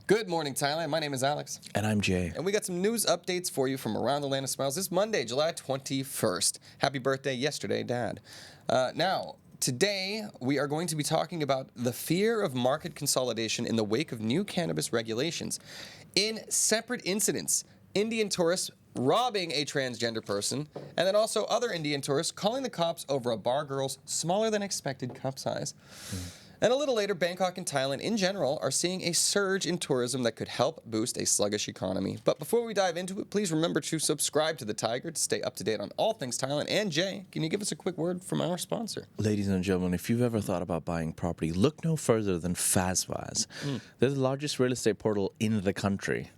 Good morning, Thailand. My name is Alex. And I'm Jay. And we got some news updates for you from around the land of smiles this Monday, July 21st. Happy birthday yesterday, Dad. Now, today we are going to be talking about the fear of market consolidation in the wake of new cannabis regulations. In separate incidents, Indian tourists robbing a transgender person, and then also other Indian tourists calling the cops over a bar girl's smaller than expected cup size. And a little later, Bangkok and Thailand in general are seeing a surge in tourism that could help boost a sluggish economy. But before we dive into it, please remember to subscribe to the Thaiger to stay up to date on all things Thailand. And Jay, can you give us a quick word from our sponsor? Ladies and gentlemen, if you've ever thought about buying property, look no further than Fazvaz. They're the largest real estate portal in the country.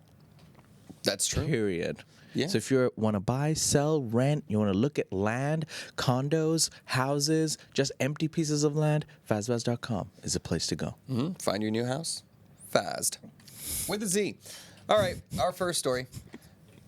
That's true. Period. Yeah. So if you want to buy, sell, rent, you want to look at land, condos, houses, just empty pieces of land, Fazvaz.com is a place to go. Find your new house? Fazed. With a Z. All right, our first story.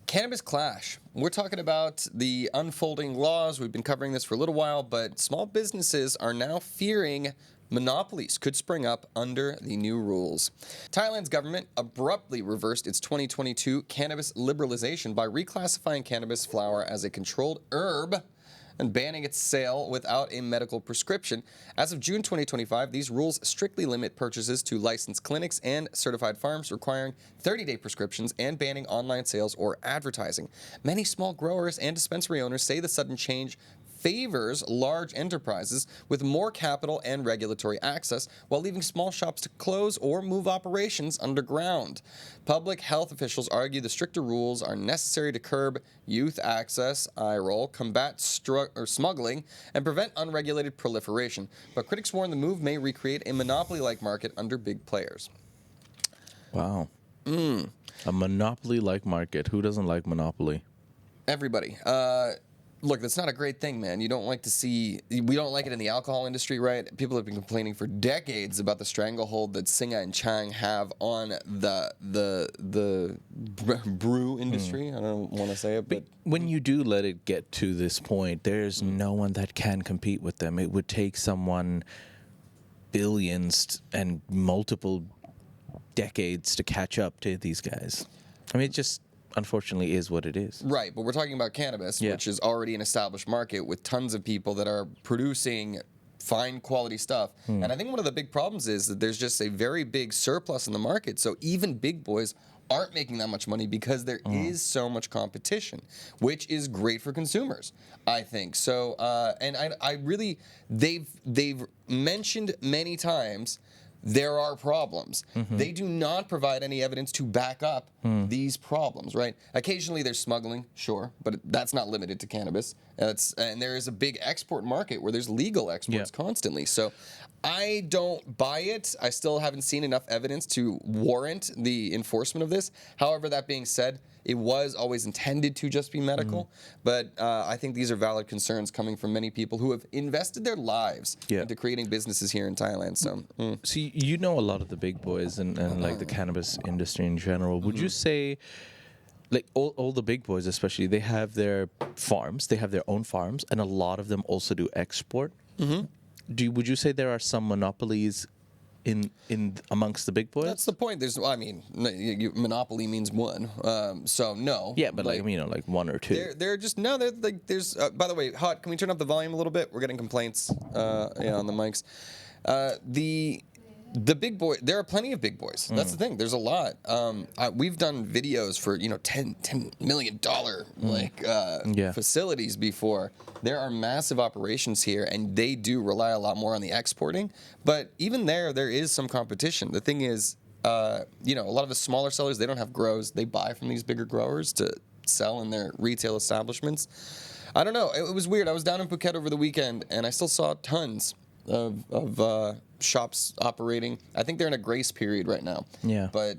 Cannabis clash. We're talking about the unfolding laws. We've been covering this for a little while, but small businesses are now fearing monopolies could spring up under the new rules. Thailand's government abruptly reversed its 2022 cannabis liberalization by reclassifying cannabis flower as a controlled herb and banning its sale without a medical prescription. As of June 2025, these rules strictly limit purchases to licensed clinics and certified farms, requiring 30-day prescriptions and banning online sales or advertising. Many small growers and dispensary owners say the sudden change favors large enterprises with more capital and regulatory access, while leaving small shops to close or move operations underground. Public health officials argue the stricter rules are necessary to curb youth access, combat smuggling, and prevent unregulated proliferation. But critics warn the move may recreate a monopoly-like market under big players. Wow. A monopoly-like market. Who doesn't like monopoly? Everybody. Look, that's not a great thing, man. You don't like to see... We don't like it in the alcohol industry, right? People have been complaining for decades about the stranglehold that Singa and Chang have on the brew industry. I don't want to say it, but... When you do let it get to this point, there's no one that can compete with them. It would take someone billions and multiple decades to catch up to these guys. I mean, it just... unfortunately is what it is. Right, but we're talking about cannabis, which is already an established market with tons of people that are producing fine quality stuff. And I think one of the big problems is that there's just a very big surplus in the market. So even big boys aren't making that much money because there is so much competition, which is great for consumers, I think. So, and I really, they've mentioned many times there are problems. They do not provide any evidence to back up these problems, right? Occasionally there's smuggling, sure, but that's not limited to cannabis. And there is a big export market where there's legal exports constantly. So I don't buy it. I still haven't seen enough evidence to warrant the enforcement of this. However, that being said, it was always intended to just be medical, but I think these are valid concerns coming from many people who have invested their lives into creating businesses here in Thailand. So, See, you know a lot of the big boys and like the cannabis industry in general. Would you say, like all the big boys especially, they have their farms, they have their own farms, and a lot of them also do export? Would you say there are some monopolies in amongst the big boys? that's the point. Monopoly means one. So no. Yeah, but like one or two. They're just no. They're like there's. By the way, Hot. Can we turn up the volume a little bit? We're getting complaints. On the mics. The big boy. There are plenty of big boys. That's the thing. There's a lot. We've done videos for $10 million facilities before. There are massive operations here, and they do rely a lot more on the exporting. But even there is some competition. The thing is, a lot of the smaller sellers, they don't have grows. They buy from these bigger growers to sell in their retail establishments. I don't know. It was weird. I was down in Phuket over the weekend, and I still saw tons of shops operating. I think they're in a grace period right now. Yeah. But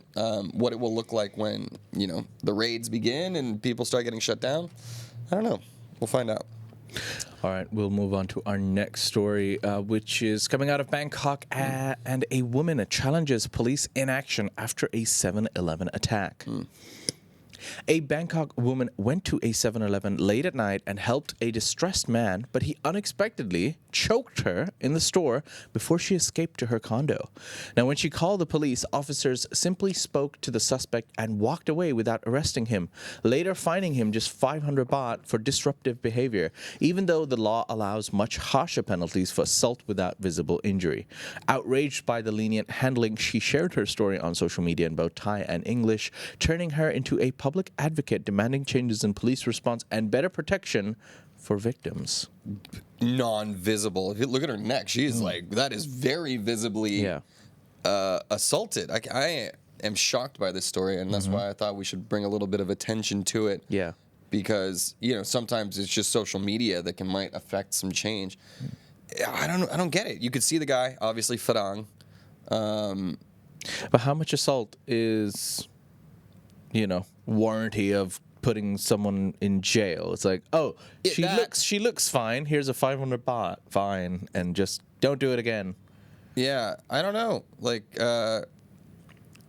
what it will look like when, the raids begin and people start getting shut down, I don't know. We'll find out. All right, we'll move on to our next story, which is coming out of Bangkok, and a woman challenges police inaction after a 7-Eleven attack. A Bangkok woman went to a 7-Eleven late at night and helped a distressed man, but he unexpectedly choked her in the store before she escaped to her condo. Now, when she called the police, officers simply spoke to the suspect and walked away without arresting him, later fining him just 500 baht for disruptive behavior, even though the law allows much harsher penalties for assault without visible injury. Outraged by the lenient handling, she shared her story on social media in both Thai and English, turning her into a public advocate demanding changes in police response and better protection for victims. Non-visible. If you look at her neck, she is like, that is very visibly assaulted. I am shocked by this story, and that's why I thought we should bring a little bit of attention to it. Yeah. Because, sometimes it's just social media that might affect some change. I don't get it. You could see the guy, obviously, Farang. But how much assault is, warranty of putting someone in jail? It's like, she looks fine. Here's a 500 baht fine, and just don't do it again. Yeah, I don't know. Like,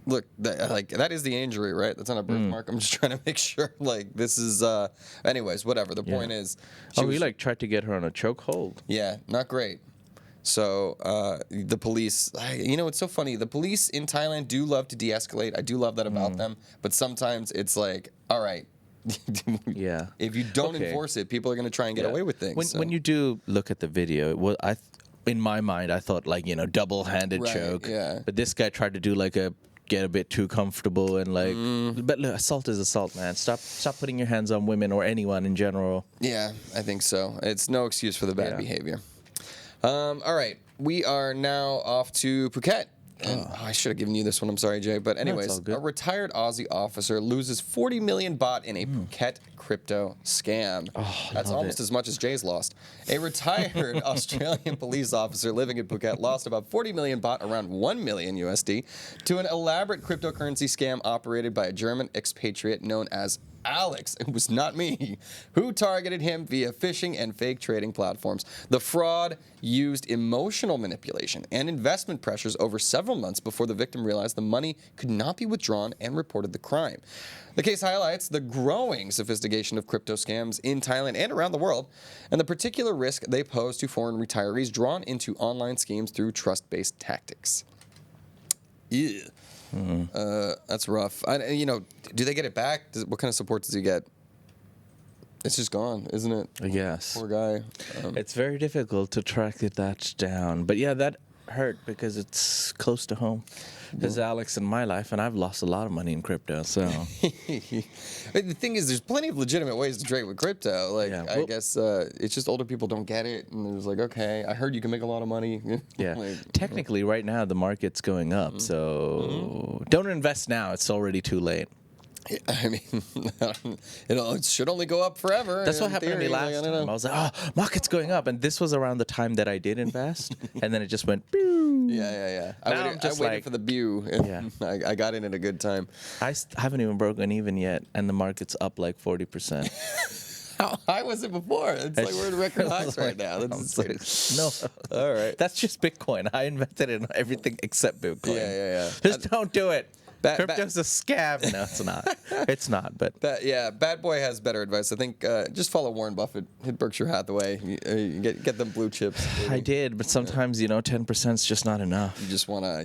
look, that is the injury, right? That's not a birthmark. I'm just trying to make sure. Like, this is. Anyways, whatever. The point is. We tried to get her on a chokehold. Yeah, not great. So the police, it's so funny. The police in Thailand do love to de-escalate. I do love that about them. But sometimes it's like, all right. Yeah. If you don't enforce it, people are going to try and get away with things. When you do look at the video, in my mind, I thought double-handed choke. Yeah. But this guy tried to do get a bit too comfortable and but look, assault is assault, man. Stop putting your hands on women or anyone in general. Yeah, I think so. It's no excuse for the bad behavior. All right, we are now off to Phuket. And, I should have given you this one. I'm sorry, Jay. But anyways, a retired Aussie officer loses 40 million baht in a Phuket crypto scam. That's almost as much as Jay's lost. A retired Australian police officer living in Phuket lost about 40 million baht, around 1 million USD, to an elaborate cryptocurrency scam operated by a German expatriate known as Alex, it was not me, who targeted him via phishing and fake trading platforms. The fraud used emotional manipulation and investment pressures over several months before the victim realized the money could not be withdrawn and reported the crime. The case highlights the growing sophistication of crypto scams in Thailand and around the world, and the particular risk they pose to foreign retirees drawn into online schemes through trust-based tactics. Yeah. That's rough. Do they get it back? What kind of support does he get? It's just gone, isn't it? I guess. Poor guy. It's very difficult to track that down. But yeah, that hurt because it's close to home. There's Alex in my life, and I've lost a lot of money in crypto. So the thing is, there's plenty of legitimate ways to trade with crypto. I guess it's just older people don't get it, and there's okay, I heard you can make a lot of money. Yeah. Technically, right now the market's going up, so don't invest now. It's already too late. I mean, it should only go up forever. That's what happened to me last time. I was like, market's going up. And this was around the time that I did invest. And then it just went, pew. Yeah. I waited for the pew. And I got in at a good time. I haven't even broken even yet. And the market's up 40%. How high was it before? It's we're at record highs right now. No. All right. That's just Bitcoin. I invested in everything except Bitcoin. Yeah. Just don't do it. Crypto's a scam. No, it's not. It's not. But Bad Boy has better advice. I think just follow Warren Buffett. Hit Berkshire Hathaway. You get them blue chips. Baby. I did, but sometimes 10% is just not enough. You just wanna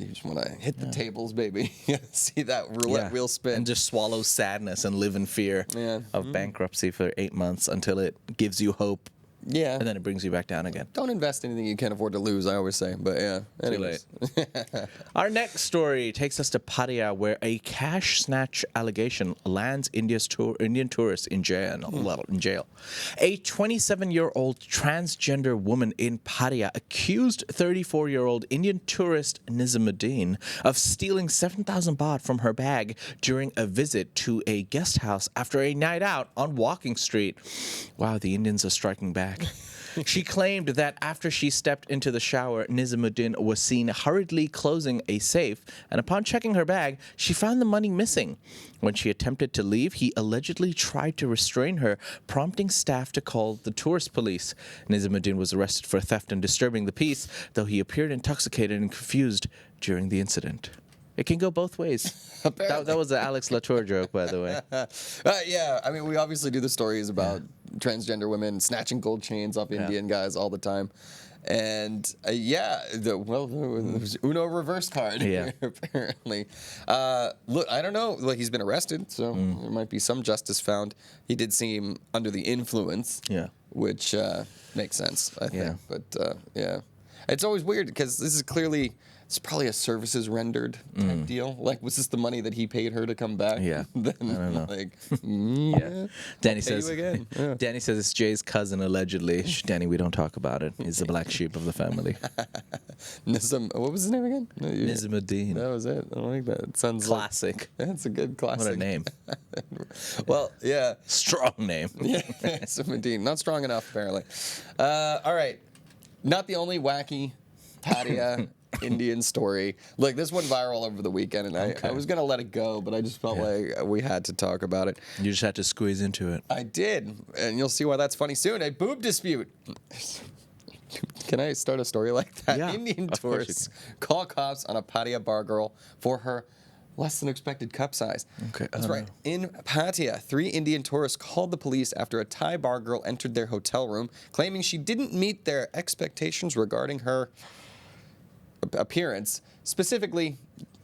hit the tables, baby. See that roulette wheel spin and just swallow sadness and live in fear of bankruptcy for 8 months until it gives you hope. Yeah. And then it brings you back down again. Don't invest anything you can't afford to lose, I always say. But yeah, anyways. Too late. Our next story takes us to Pattaya, where a cash snatch allegation lands Indian tourists in jail. A 27-year-old transgender woman in Pattaya accused 34-year-old Indian tourist Nizamuddin of stealing 7,000 baht from her bag during a visit to a guest house after a night out on Walking Street. Wow, the Indians are striking back. She claimed that after she stepped into the shower, Nizamuddin was seen hurriedly closing a safe, and upon checking her bag, she found the money missing. When she attempted to leave, he allegedly tried to restrain her, prompting staff to call the tourist police. Nizamuddin was arrested for theft and disturbing the peace, though he appeared intoxicated and confused during the incident. It can go both ways. That was an Alex Latour joke, by the way. Yeah, I mean, we obviously do the stories about transgender women snatching gold chains off Indian guys all the time. And there's Uno reverse card here, apparently. Look, I don't know. Like, he's been arrested, so there might be some justice found. He did seem under the influence, which makes sense, I think. But it's always weird because this is clearly. It's probably a services rendered type deal. Like, was this the money that he paid her to come back? Yeah. Then, I don't know. Like, Danny says. Danny says it's Jay's cousin allegedly. Shh, Danny, we don't talk about it. He's the black sheep of the family. What was his name again? Nizamuddin. That was it. I like that. It sounds classic. That's a good classic. What a name. Well, yeah. Strong name. Yeah, Nizamuddin. Not strong enough, apparently. All right. Not the only wacky Pattaya Indian story. Look, this went viral over the weekend, and I was going to let it go, but I just felt like we had to talk about it. You just had to squeeze into it. I did, and you'll see why that's funny soon. A boob dispute. Can I start a story like that? Yeah, Indian tourists call cops on a Pattaya bar girl for her less than expected cup size. Okay, That's right. In Pattaya, 3 Indian tourists called the police after a Thai bar girl entered their hotel room, claiming she didn't meet their expectations regarding her appearance, specifically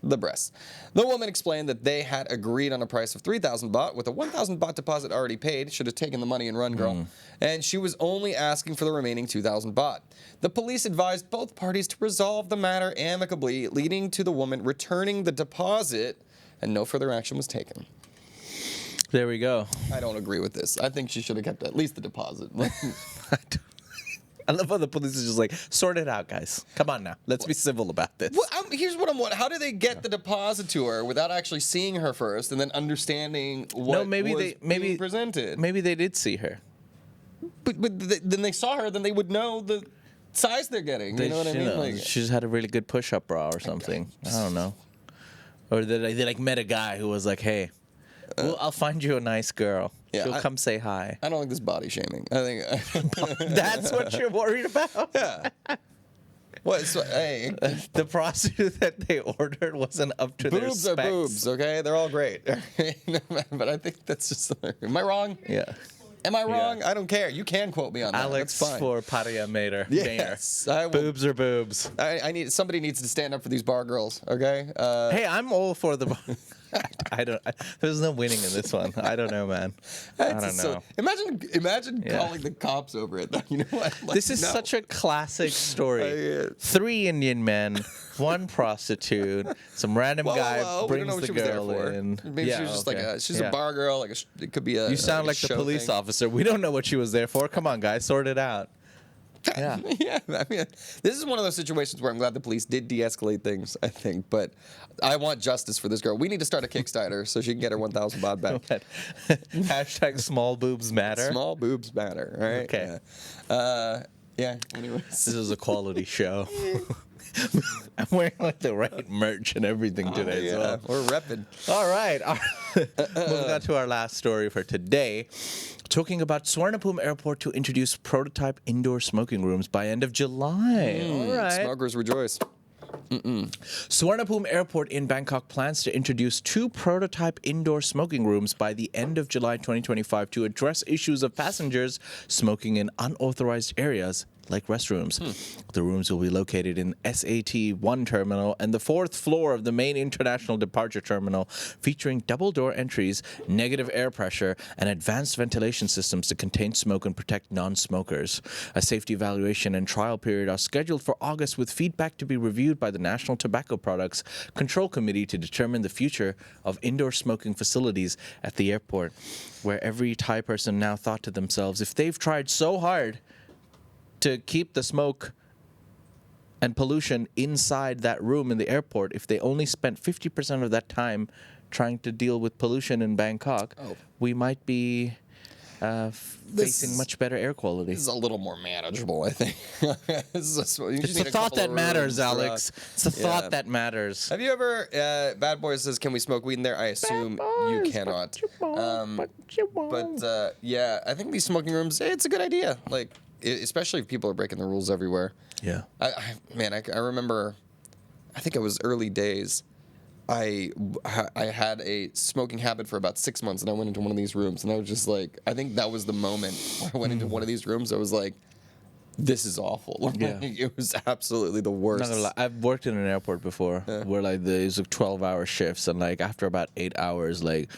the breasts. The woman explained that they had agreed on a price of 3,000 baht with a 1,000 baht deposit already paid. Should have taken the money and run, girl. And she was only asking for the remaining 2,000 baht. The police advised both parties to resolve the matter amicably, leading to the woman returning the deposit, and no further action was taken. There we go. I don't agree with this. I think she should have kept at least the deposit. I love how the police is just like, sort it out, guys. Come on now. Let's be civil about this. Well, here's what I'm wondering. How do they get the deposit to her without actually seeing her first and then understanding what was being presented? Maybe they did see her. But then they saw her, then they would know the size they're getting. You know what I mean? Like, she just had a really good push-up bra or something. I don't know. Or they like met a guy who was like, hey, I'll find you a nice girl. Yeah, She'll come say hi. I don't like this body shaming. I think That's what you're worried about? Yeah. What? So, hey, the prostitute that they ordered wasn't up to their specs. Boobs are boobs, okay? They're all great. But I think that's just... Am I wrong? Yeah. Am I wrong? Yeah. I don't care. You can quote me on that. Alex That's fine. for Pattaya Mater. Yes. Boobs are boobs. Somebody needs to stand up for these bar girls, okay? Hey, I'm all for the... There's no winning in this one. I don't know, man. I don't know. Imagine calling the cops over it. You know what? Like, this is such a classic story. 3 Indian men, 1 prostitute, some random guy brings the girl in. Maybe she was just she's a bar girl. Like it could be a. You sound like the police officer. We don't know what she was there for. Come on, guys, sort it out. Yeah. Yeah, I mean, this is one of those situations where I'm glad the police did de-escalate things, I think, but I want justice for this girl. We need to start a Kickstarter so she can get her 1,000 baht back. Hashtag small boobs matter. Small boobs matter, right? Okay. Yeah, anyways. This is a quality show. I'm wearing like the right merch and everything today. So. We're repping. All right. Moving on to our last story for today. Talking about Suvarnabhumi Airport to introduce prototype indoor smoking rooms by end of July. All right. Smokers rejoice. Suvarnabhumi Airport in Bangkok plans to introduce 2 prototype indoor smoking rooms by the end of July 2025 to address issues of passengers smoking in unauthorized areas like restrooms. The rooms will be located in SAT-1 terminal and the 4th floor of the main international departure terminal, featuring double-door entries, negative air pressure, and advanced ventilation systems to contain smoke and protect non-smokers. A safety evaluation and trial period are scheduled for August, with feedback to be reviewed by the National Tobacco Products Control Committee to determine the future of indoor smoking facilities at the airport, where every Thai person now thought to themselves, if they've tried so hard to keep the smoke and pollution inside that room in the airport, if they only spent 50% of that time trying to deal with pollution in Bangkok, we might be facing much better air quality. This is a little more manageable, I think. It's the thought that matters, Alex. It's the thought that matters. Have you ever, Bad Boy says, can we smoke weed in there? I assume you cannot. Yeah, I think these smoking rooms, it's a good idea. Like, especially if people are breaking the rules everywhere. Yeah. I remember, I think it was early days I had a smoking habit for about 6 months, and I went into one of these rooms, and I was just like, I think that was the moment where I went into one of these rooms. I was like, this is awful. Yeah. It was absolutely the worst. Not gonna lie, I've worked in an airport before where like there's like 12-hour shifts, and like after about 8 hours, like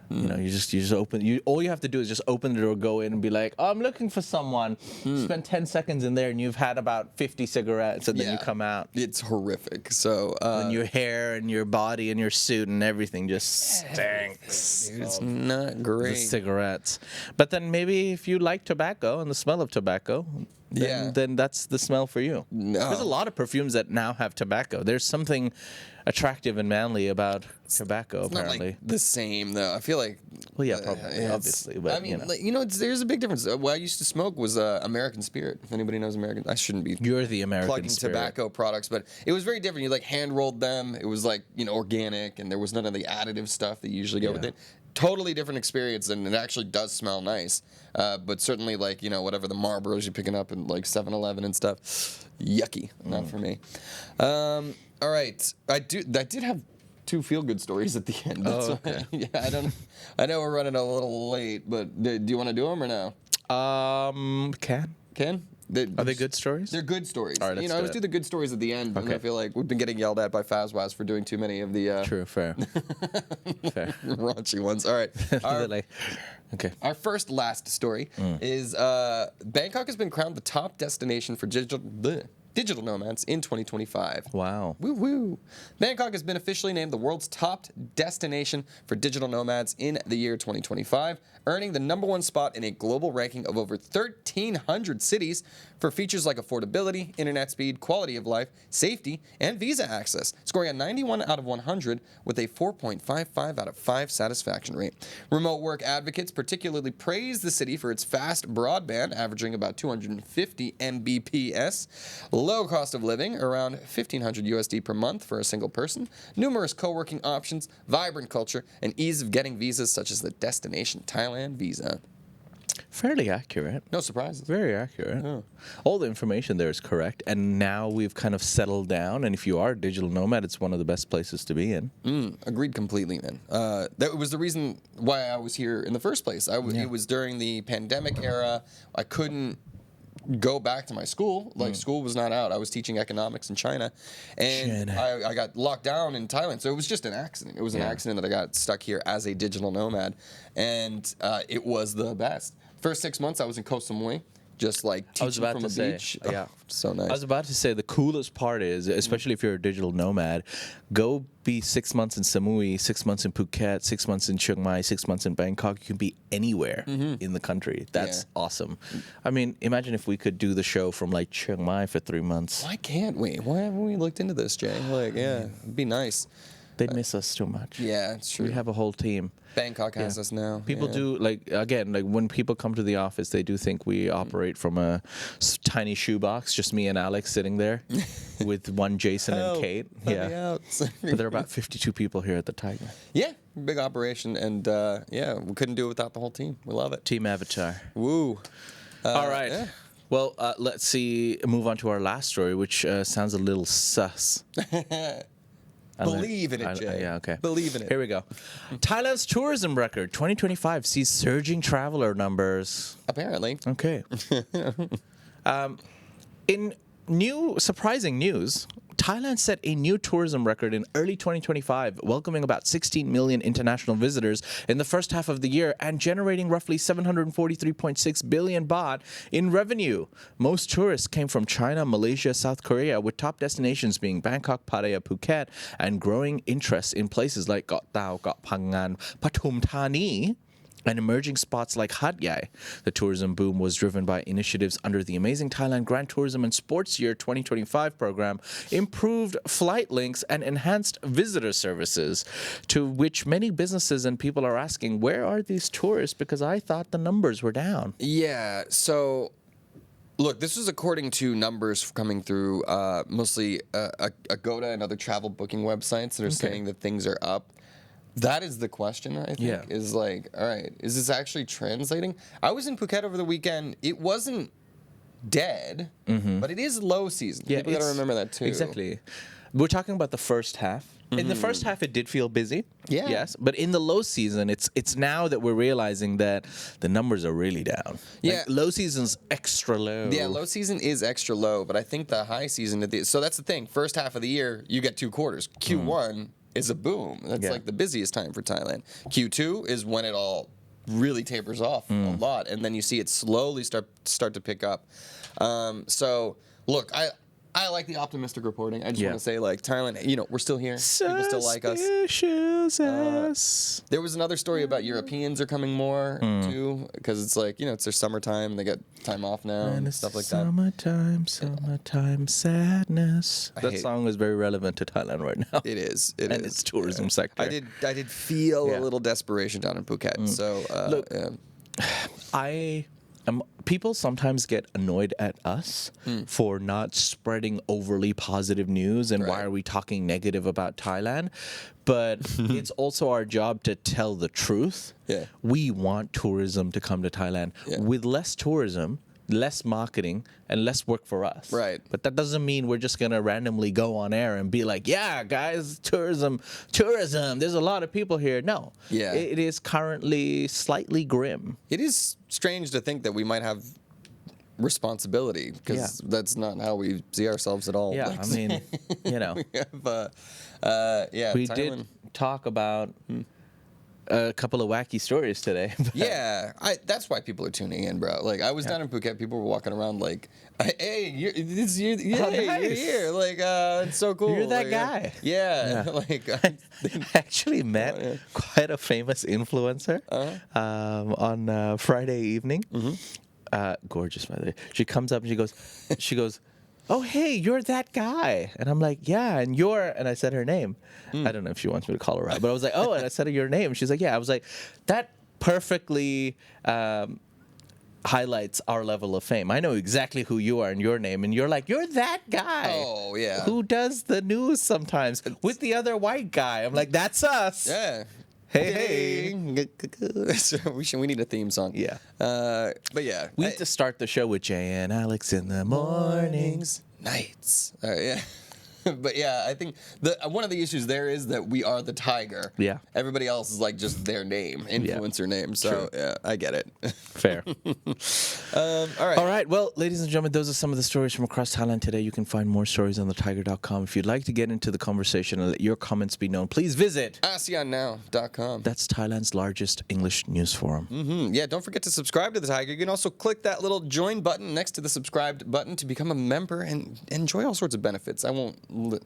you know, you just open. All you have to do is just open the door, go in, and be like, "Oh, I'm looking for someone." Spend 10 seconds in there, and you've had about 50 cigarettes, and then you come out. It's horrific. So And your hair and your body and your suit and everything just stinks. dude, it's not The great. cigarettes. But then maybe if you like tobacco and the smell of tobacco, then that's the smell for you. No. There's a lot of perfumes that now have tobacco. There's something attractive and manly about tobacco, It's not apparently. like the same though. I feel like. Well, yeah, probably, it's- obviously, but, I mean, you know. like, there's a big difference. What I used to smoke was American Spirit. If anybody knows American, I shouldn't be. You're the American plugging spirit. tobacco products, but it was very different. You like hand rolled them. It was like organic, and there was none of the additive stuff that you usually get with Yeah. it. Totally different experience, and it actually does smell nice. But certainly, like whatever the Marlboros you're picking up in like 7-Eleven and stuff, yucky. Not for me. All right, I did have 2 feel-good stories at the end. That's okay. why, I know we're running a little late, but do you want to do them or no? Can? Are they good stories? They're good stories. All right, let's I do always it. do the good stories at the end, and Okay. I feel like we've been getting yelled at by Fazwaz for doing too many of the True, fair. Fair. raunchy ones. All right. They're like, okay. Our first last story is Bangkok has been crowned the top destination for digital nomads in 2025. Wow. Woo woo. Bangkok has been officially named the world's top destination for digital nomads in the year 2025, earning the #1 spot in a global ranking of over 1,300 cities for features like affordability, internet speed, quality of life, safety, and visa access, scoring a 91 out of 100 with a 4.55 out of 5 satisfaction rate. Remote work advocates particularly praise the city for its fast broadband, averaging about 250 Mbps, low cost of living, around 1,500 USD per month for a single person, numerous co-working options, vibrant culture, and ease of getting visas such as the Destination Thailand visa. Fairly accurate. No surprises. Very accurate. All the information there is correct, and now we've kind of settled down. And if you are a digital nomad, it's one of the best places to be in. Agreed completely, man. That was the reason why I was here in the first place. It was during the pandemic era. I couldn't go back to my school. Like, school was not out. I was teaching economics in China, and I got locked down in Thailand. So it was just an accident. It was an accident that I got stuck here as a digital nomad, and it was the best. First 6 months, I was in Koh Samui, just like teaching from the beach. yeah. Oh, so nice. I was about to say the coolest part is, especially if you're a digital nomad, go be 6 months in Samui, 6 months in Phuket, 6 months in Chiang Mai, 6 months in Bangkok. You can be anywhere in the country. That's awesome. I mean, imagine if we could do the show from like Chiang Mai for 3 months. Why can't we? Why haven't we looked into this, Jay? Like, yeah, it'd be nice. They'd miss us too much. Yeah, it's true. We have a whole team. Bangkok has us now. People do, like, again, like when people come to the office, they do think we operate from a tiny shoebox, just me and Alex sitting there with one Jason and Kate. Let me out. But there are about 52 people here at the Thaiger. Yeah, big operation, and we couldn't do it without the whole team. We love it. Team Avatar. Woo. All right. yeah. Well, let's move on to our last story, which sounds a little sus. Believe in it, Jay. Yeah, okay. Believe in it. Here we go. Thailand's tourism record 2025 sees surging traveler numbers. Apparently. Okay. In surprising news, Thailand set a new tourism record in early 2025, welcoming about 16 million international visitors in the first half of the year and generating roughly 743.6 billion baht in revenue. Most tourists came from China, Malaysia, South Korea, with top destinations being Bangkok, Pattaya, Phuket, and growing interest in places like Koh Tao, Koh Phangan, Pathum Thani, and emerging spots like Hat Yai. The tourism boom was driven by initiatives under the Amazing Thailand Grand Tourism and Sports Year 2025 program, improved flight links, and enhanced visitor services, to which many businesses and people are asking, where are these tourists? Because I thought the numbers were down. Yeah, so... Look, this was according to numbers coming through mostly Agoda and other travel booking websites that are saying that things are up. That is the question, I think, is like, all right, is this actually translating? I was in Phuket over the weekend. It wasn't dead, but it is low season. Yeah, People got to remember that too. Exactly. We're talking about the first half. In the first half, it did feel busy. Yeah. Yes, but in the low season, it's now that we're realizing that the numbers are really down. Yeah. Like, low season's extra low. Yeah, low season is extra low, but I think the high season so that's the thing. First half of the year, you get 2 quarters. Q1 is a boom. That's like the busiest time for Thailand. Q2 is when it all really tapers off a lot, and then you see it slowly start to pick up. So look, I like the optimistic reporting. I just want to say, like, Thailand, we're still here. People still like us. There was another story about Europeans are coming more, too, because it's like, it's their summertime. They get time off now and stuff like that. Summertime sadness. That song is very relevant to Thailand right now. It is. And its tourism sector. I did feel a little desperation down in Phuket. So, look, people sometimes get annoyed at us for not spreading overly positive news and why are we talking negative about Thailand, but it's also our job to tell the truth. We want tourism to come to Thailand. With less tourism, less marketing, and less work for us. Right. But that doesn't mean we're just going to randomly go on air and be like, yeah, guys, tourism, there's a lot of people here. No. Yeah. It is currently slightly grim. It is strange to think that we might have responsibility, because that's not how we see ourselves at all. Yeah, Like, I mean, we have, we Thailand. did talk about a couple of wacky stories today. Yeah, that's why people are tuning in, bro. Like, I was down in Phuket, people were walking around like, "Hey, you're here!" Like, it's so cool. You're that like, guy. Yeah, like I actually met quite a famous influencer on Friday evening. Gorgeous, by the way. She comes up and she goes, "Oh, hey, you're that guy." And I'm like, "Yeah, and I said her name. I don't know if she wants me to call her out, but I was like, "Oh," and I said your name. She's like, "Yeah." I was like, that perfectly highlights our level of fame. I know exactly who you are and your name, and you're like, "You're that guy." Oh, yeah. Who does the news sometimes with the other white guy. I'm like, "That's us." Yeah. Hey. So we need a theme song. Yeah. But yeah. We need to start the show with Jay and Alex in the mornings. Nights. Yeah. But yeah, I think one of the issues there is that we are the Thaiger. Yeah. Everybody else is like just their name, influencer name. So yeah, I get it. Fair. All right. All right. Well, ladies and gentlemen, those are some of the stories from across Thailand today. You can find more stories on thetiger.com. If you'd like to get into the conversation and let your comments be known, please visit ASEANnow.com. That's Thailand's largest English news forum. Yeah, don't forget to subscribe to the Thaiger. You can also click that little join button next to the subscribed button to become a member and enjoy all sorts of benefits. I won't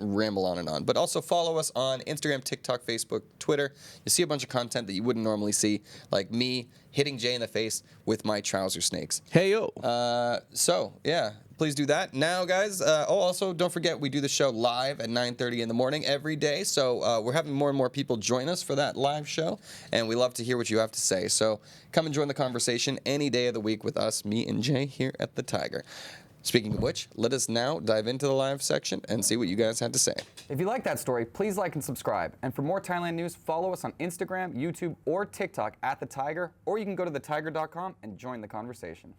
ramble on and on, but also follow us on Instagram, TikTok, Facebook, Twitter. You'll see a bunch of content that you wouldn't normally see, like me hitting Jay in the face with my trouser snakes. Hey, yo. So yeah, please do that. Now, guys, also don't forget we do the show live at 9:30 in the morning every day. So we're having more and more people join us for that live show, and we love to hear what you have to say. So come and join the conversation any day of the week with us, me and Jay here at the Thaiger. Speaking of which, let us now dive into the live section and see what you guys had to say. If you like that story, please like and subscribe. And for more Thailand news, follow us on Instagram, YouTube, or TikTok at The Thaiger, or you can go to thetiger.com and join the conversation.